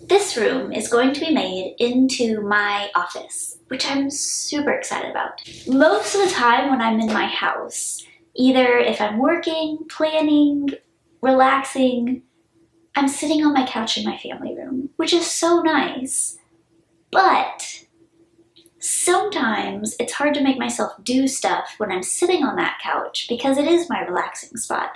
This room is going to be made into my office, which I'm super excited about. Most of the time when I'm in my house, either if I'm working, planning, relaxing, I'm sitting on my couch in my family room, which is so nice. But sometimes it's hard to make myself do stuff when I'm sitting on that couch because it is my relaxing spot.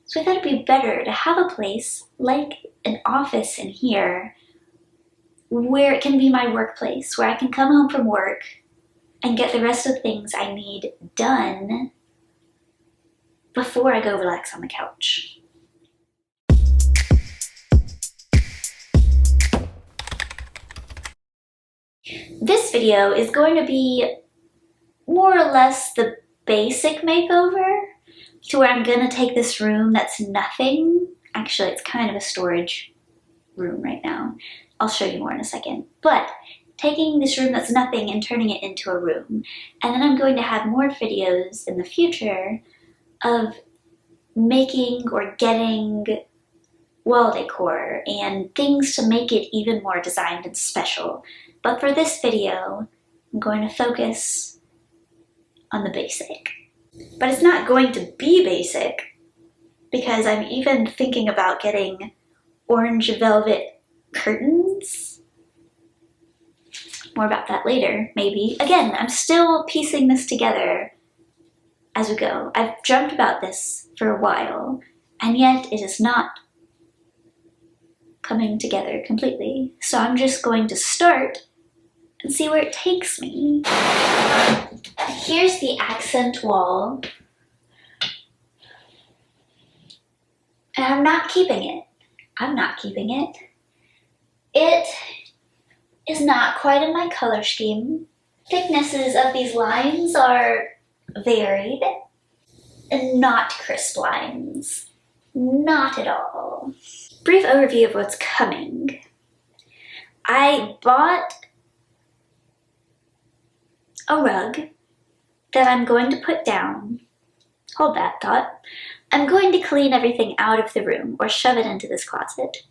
So I thought it'd be better to have a place like an office in here where it can be my workplace, where I can come home from work and get the rest of the things I need done before I go relax on the couch. This video is going to be more or less the basic makeover, to where I'm gonna take this room that's nothing. Actually, it's kind of a storage room right now. I'll show you more in a second. But taking this room that's nothing and turning it into a room. And then I'm going to have more videos in the future of making or getting wall decor and things to make it even more designed and special. But for this video, I'm going to focus on the basic. But it's not going to be basic because I'm even thinking about getting orange velvet curtains. More about that later, maybe. Again, I'm still piecing this together as we go. I've dreamt about this for a while, and yet it is not coming together completely. So I'm just going to start and see where it takes me. Here's the accent wall. And I'm not keeping it. I'm not keeping it. It is not quite in my color scheme. Thicknesses of these lines are varied and not crisp lines. Not at all. Brief overview of what's coming. I bought a rug that I'm going to put down. Hold that thought. I'm going to clean everything out of the room or shove it into this closet.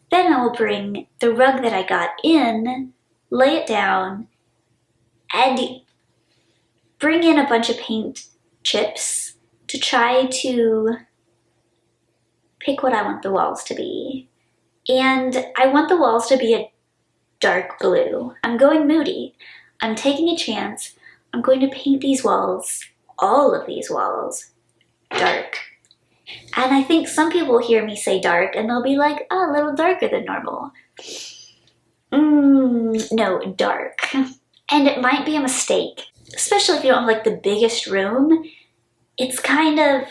Then I will bring the rug that I got in, lay it down, and bring in a bunch of paint chips to try to pick what I want the walls to be. And I want the walls to be a dark blue. I'm going moody. I'm taking a chance. I'm going to paint these walls, all of these walls, dark. And I think some people hear me say dark and they'll be like, oh, a little darker than normal. No, dark. And it might be a mistake, especially if you don't have like the biggest room. It's kind of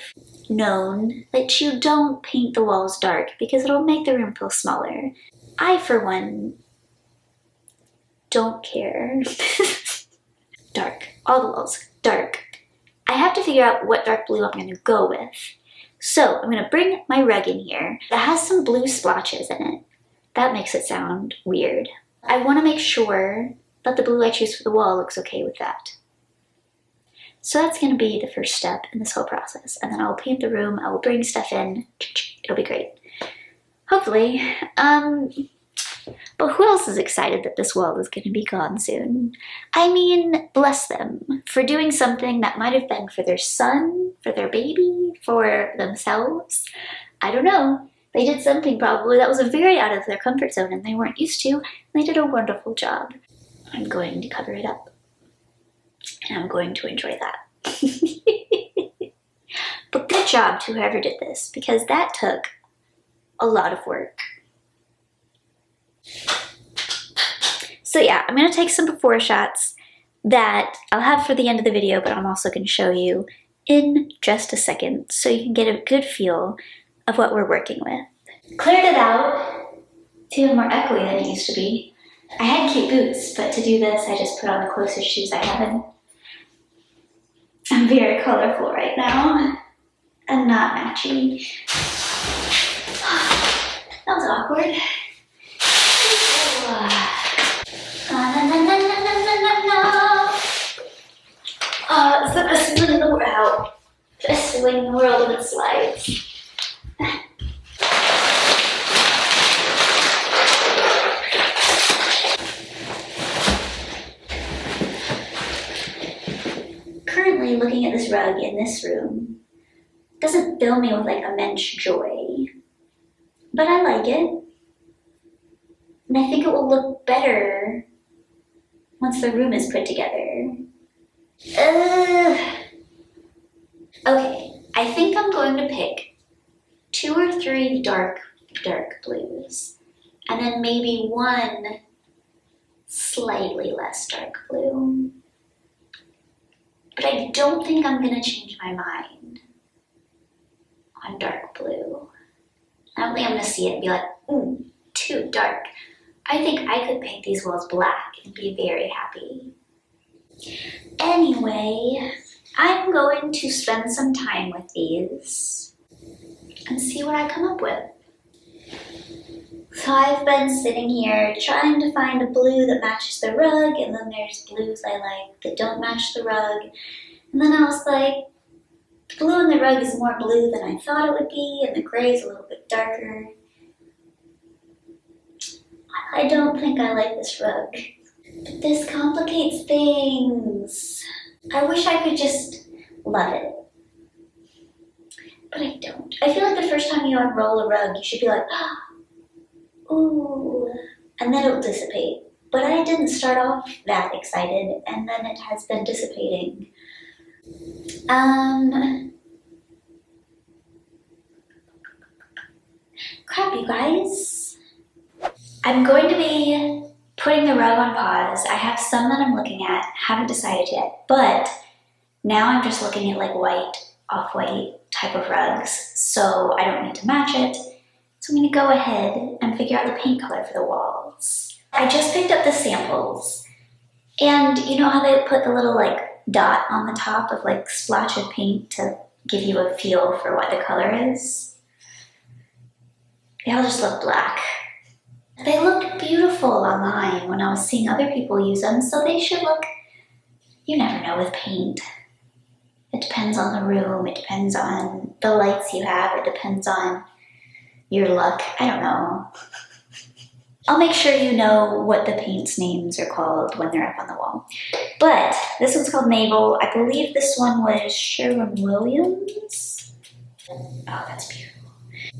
known that you don't paint the walls dark because it'll make the room feel smaller. I, for one, don't care. Dark. All the walls, dark. I have to figure out what dark blue I'm going to go with. So I'm going to bring my rug in here. It has some blue splotches in it. That makes it sound weird. I want to make sure that the blue I choose for the wall looks okay with that. So that's going to be the first step in this whole process. And then I'll paint the room, I will bring stuff in. It'll be great. Hopefully. But who else is excited that this wall is going to be gone soon? I mean, bless them for doing something that might have been for their son, for their baby, for themselves. I don't know. They did something probably that was very out of their comfort zone and they weren't used to, and they did a wonderful job. I'm going to cover it up. And I'm going to enjoy that. But good job to whoever did this, because that took a lot of work. So yeah, I'm going to take some before shots that I'll have for the end of the video, but I'm also going to show you in just a second so you can get a good feel of what we're working with. Cleared it out to even more echoey than it used to be. I had cute boots, but to do this I just put on the closest shoes I have. I'm very colorful right now and not matching. That was awkward. It's the best feeling in the world. Best feeling in the world when it slides. looking at this rug in this room doesn't fill me with like immense joy. But I like it. And I think it will look better once the room is put together. Okay, I think I'm going to pick 2 or 3 dark blues. And then maybe 1 slightly less dark blue. But I don't think I'm gonna change my mind on dark blue. I don't think I'm gonna see it and be like, ooh, too dark. I think I could paint these walls black and be very happy. Anyway, I'm going to spend some time with these and see what I come up with. So I've been sitting here trying to find a blue that matches the rug, and then there's blues I like that don't match the rug. And then I was like, the blue in the rug is more blue than I thought it would be, and the gray is a little bit darker. I don't think I like this rug, but this complicates things. I wish I could just love it, but I don't. I feel like the first time you unroll a rug, you should be like, ooh, and then it'll dissipate. But I didn't start off that excited, and then it has been dissipating. Crap, you guys. I'm going to be putting the rug on pause. I have some that I'm looking at, haven't decided yet, but now I'm just looking at like white, off-white type of rugs, so I don't need to match it. So I'm gonna go ahead and figure out the paint color for the walls. I just picked up the samples, and you know how they put the little like dot on the top of like splotch of paint to give you a feel for what the color is? They all just look black. They looked beautiful online when I was seeing other people use them, so they should look, you never know with paint. It depends on the room, it depends on the lights you have, it depends on your luck, I don't know. I'll make sure you know what the paint's names are called when they're up on the wall. But this one's called Naval. I believe this one was Sherwin-Williams. Oh, that's beautiful.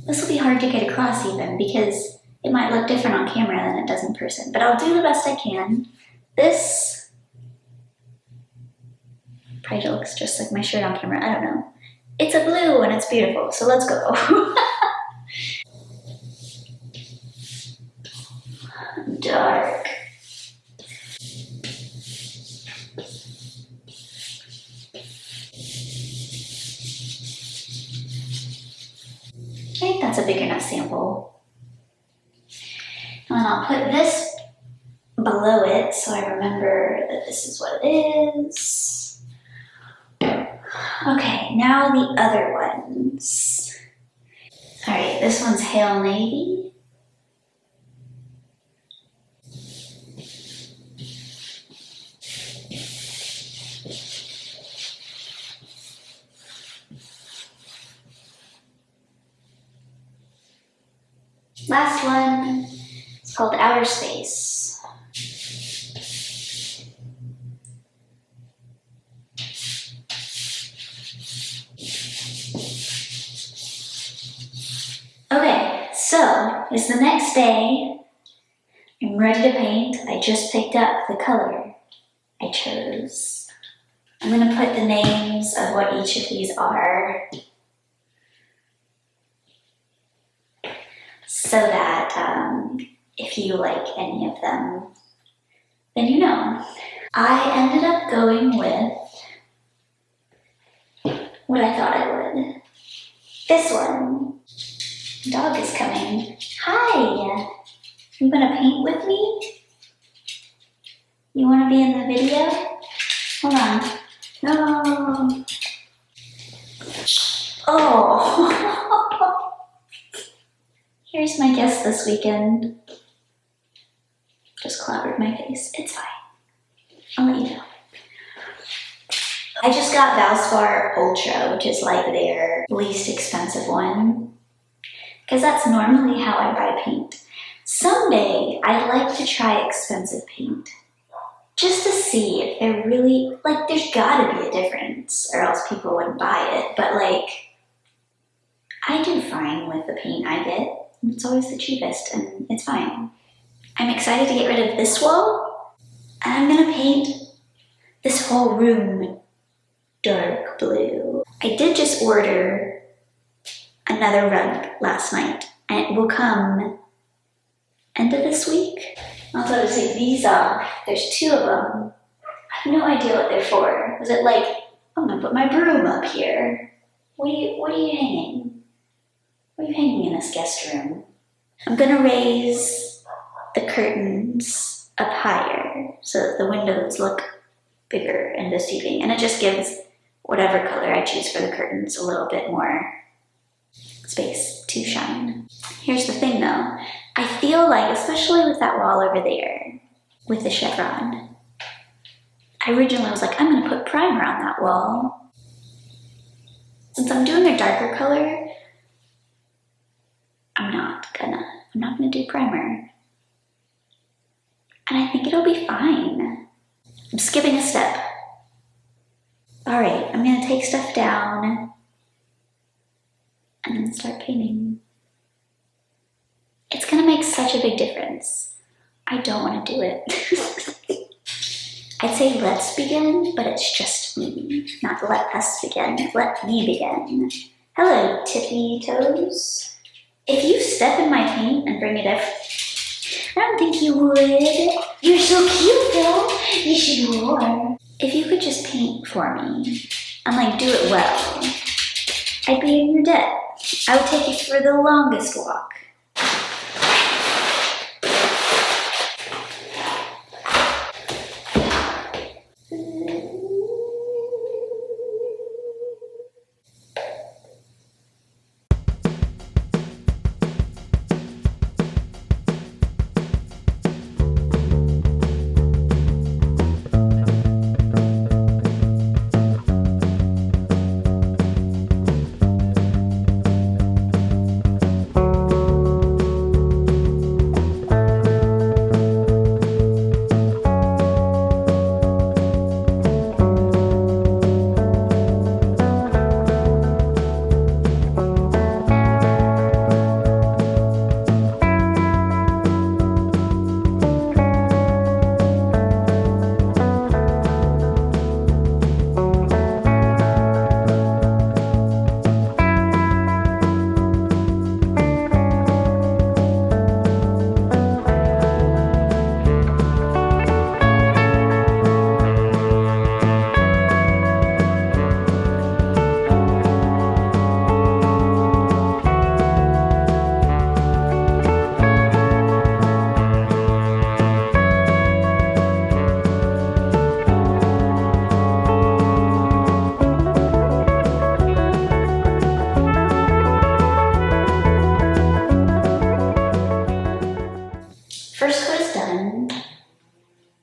This will be hard to get across even because it might look different on camera than it does in person, but I'll do the best I can. This probably looks just like my shirt on camera, I don't know. It's a blue and it's beautiful, so let's go. Dark. I think that's a big enough sample. And then I'll put this below it so I remember that this is what it is. Okay, now the other ones. All right, this one's Hale Navy. Last one, it's called Outer Space. Okay, so it's the next day. I'm ready to paint. I just picked up the color I chose. I'm gonna put the names of what each of these are, so that if you like any of them, then you know. I ended up going with what I thought I would. This one. Dog is coming. Hi! You gonna paint with me? You wanna be in the video? Hold on. No. Oh! Here's my guest this weekend. Just clobbered my face. It's fine. I'll let you know. I just got Valspar Ultra, which is like their least expensive one, because that's normally how I buy paint. Someday, I'd like to try expensive paint. just to see if they're really, like, there's gotta be a difference or else people wouldn't buy it. But like, I do fine with the paint I get. It's always the cheapest and it's fine. I'm excited to get rid of this wall, and I'm gonna paint this whole room dark blue. I did just order another rug last night, and it will come end of this week. I'll have to take these off. There's 2 of them. I have no idea what they're for. Was it like, I'm gonna put my broom up here? What are you hanging? What are you hanging in this guest room? I'm gonna raise the curtains up higher so that the windows look bigger and deceiving, and it just gives whatever color I choose for the curtains a little bit more space to shine. Here's the thing though, I feel like, especially with that wall over there, with the chevron, I originally was like, I'm gonna put primer on that wall. Since I'm doing a darker color, I'm not gonna do primer. And I think it'll be fine. I'm skipping a step. All right, I'm gonna take stuff down and then start painting. It's gonna make such a big difference. I don't wanna do it. I'd say let's begin, but it's just me. Not let us begin, let me begin. Hello, tippy toes. If you step in my paint and bring it up, I don't think you would. You're so cute though. Yes, you are. If you could just paint for me and like do it well, I'd be in your debt. I would take you for the longest walk. First coat is done.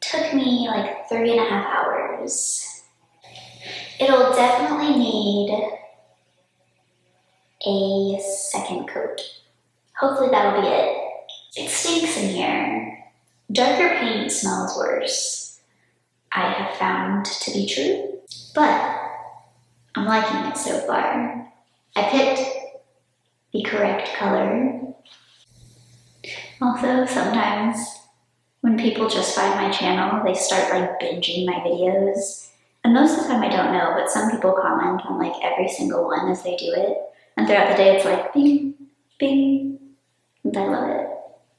Took me like 3.5 hours. It'll definitely need a second coat. Hopefully that'll be it. It stinks in here. Darker paint smells worse, I have found to be true, but I'm liking it so far. I picked the correct color. Also, sometimes when people just find my channel, they start like binging my videos. And most of the time I don't know, but some people comment on like every single one as they do it. And throughout the day it's like bing, bing, and I love it.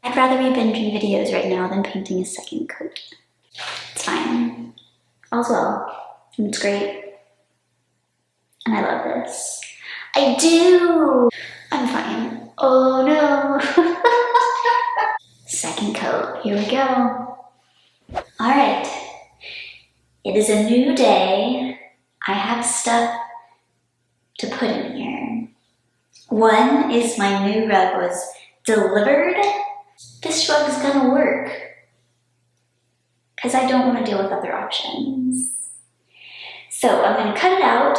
I'd rather be binging videos right now than painting a second coat. It's fine. All's well. And it's great. And I love this. I do! I'm fine. Oh no! Second coat, here we go. All right, it is a new day. I have stuff to put in here. One is my new rug was delivered. This rug is gonna work because I don't want to deal with other options. So I'm gonna cut it out,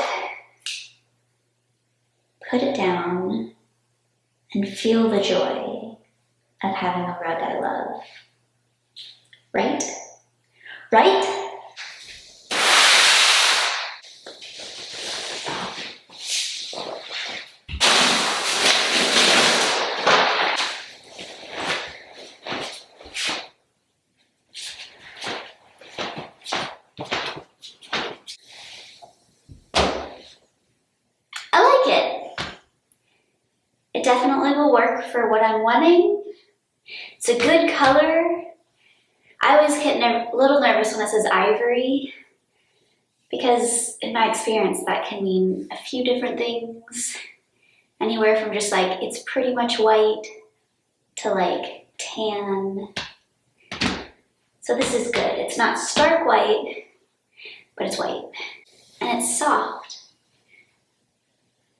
put it down, and feel the joy of having a rug I love. Right? right? I like it. It definitely will work for what I'm wanting. It's a good color. I always get a little nervous when it says ivory because in my experience that can mean a few different things. Anywhere from just like it's pretty much white to like tan. So this is good. It's not stark white, but it's white. And it's soft,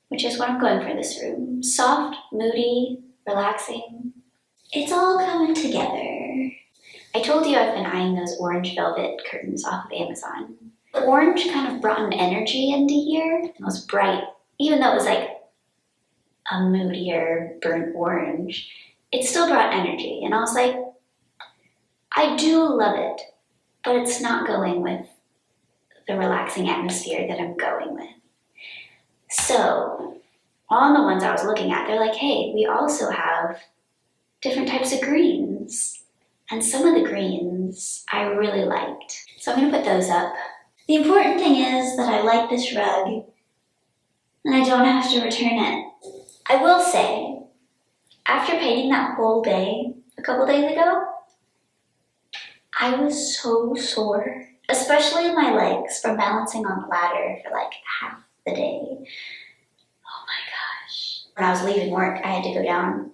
which is what I'm going for this room. Soft, moody, relaxing. It's all coming together. I told you I've been eyeing those orange velvet curtains off of Amazon. The orange kind of brought an energy into here. It was bright, even though it was like a moodier burnt orange. It still brought energy, and I was like, I do love it, but it's not going with the relaxing atmosphere that I'm going with. So on the ones I was looking at, they're like, hey, we also have different types of greens. And some of the greens I really liked. So I'm gonna put those up. The important thing is that I like this rug and I don't have to return it. I will say, after painting that whole bay a couple days ago, I was so sore, especially in my legs from balancing on the ladder for like half the day. Oh my gosh. When I was leaving work, I had to go down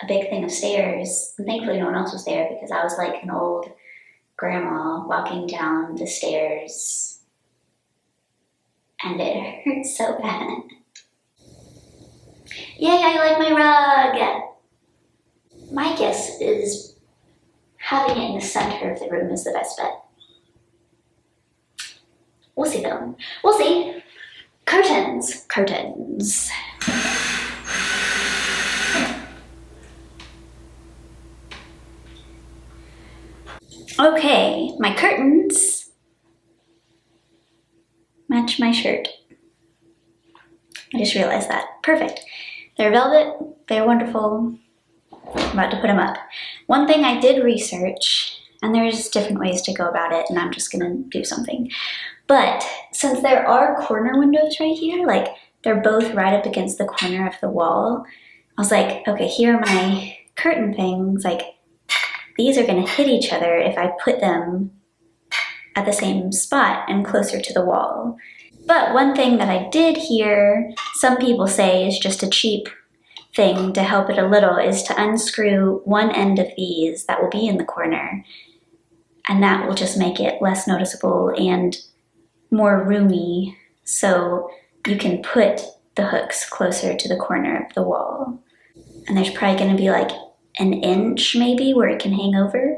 a big thing of stairs, and thankfully no one else was there because I was like an old grandma walking down the stairs, and it hurt so bad. Yay, I like my rug! My guess is having it in the center of the room is the best bet. We'll see though. We'll see. Curtains. Curtains. Okay, my curtains match my shirt. I just realized that. Perfect. They're velvet, they're wonderful. I'm about to put them up. One thing I did research, and there's different ways to go about it, and I'm just gonna do something. But since there are corner windows right here, like they're both right up against the corner of the wall, I was like, okay, here are my curtain things. Like, these are gonna hit each other if I put them at the same spot and closer to the wall. But one thing that I did hear some people say is just a cheap thing to help it a little is to unscrew one end of these that will be in the corner, and that will just make it less noticeable and more roomy, so you can put the hooks closer to the corner of the wall. And there's probably going to be like an inch maybe where it can hang over.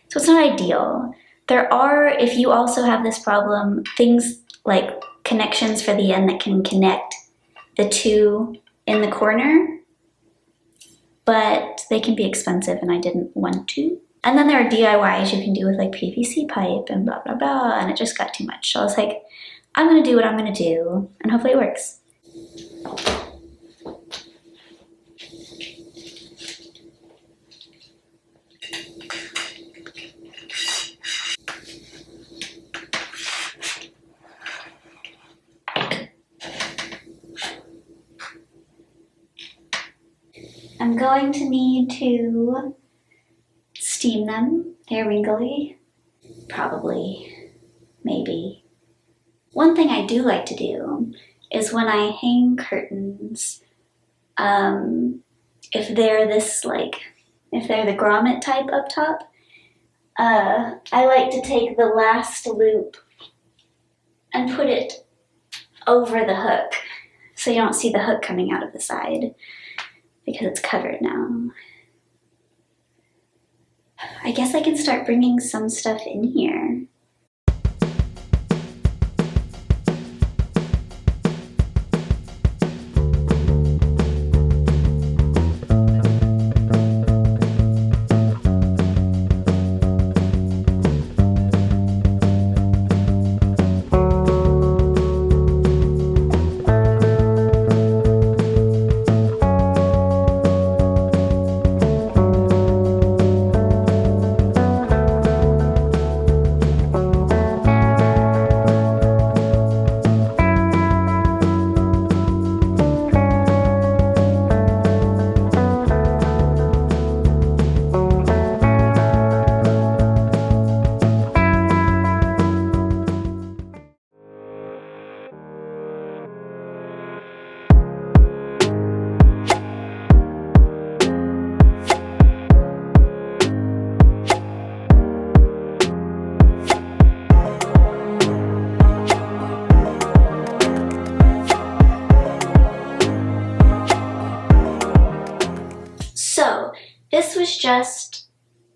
So it's not ideal. There are, if you also have this problem, things like connections for the end that can connect the two in the corner, but they can be expensive and I didn't want to. And then there are DIYs you can do with like PVC pipe and blah, blah, blah, and it just got too much. So I was like, I'm gonna do what I'm gonna do, and hopefully it works. I'm going to need to steam them. They're wrinkly. Probably, maybe. One thing I do like to do is when I hang curtains, if they're this if they're the grommet type up top, I like to take the last loop and put it over the hook so you don't see the hook coming out of the side because it's covered now. I guess I can start bringing some stuff in here. just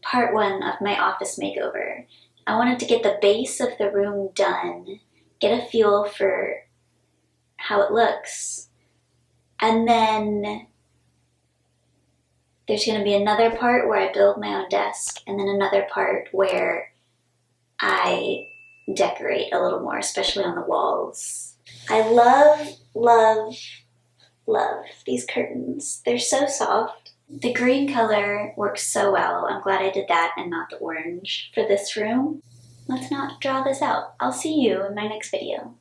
part one of my office makeover. I wanted to get the base of the room done, get a feel for how it looks, and then there's going to be another part where I build my own desk, and then another part where I decorate a little more, especially on the walls. I love these curtains. They're so soft. The green color works so well. I'm glad I did that and not the orange for this room. Let's not draw this out. I'll see you in my next video.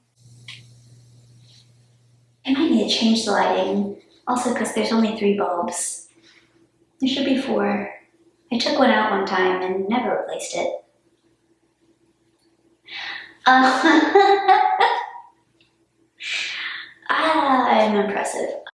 I might need to change the lighting, also because there's only 3 bulbs. There should be 4. I took one out one time and never replaced it. I'm impressive.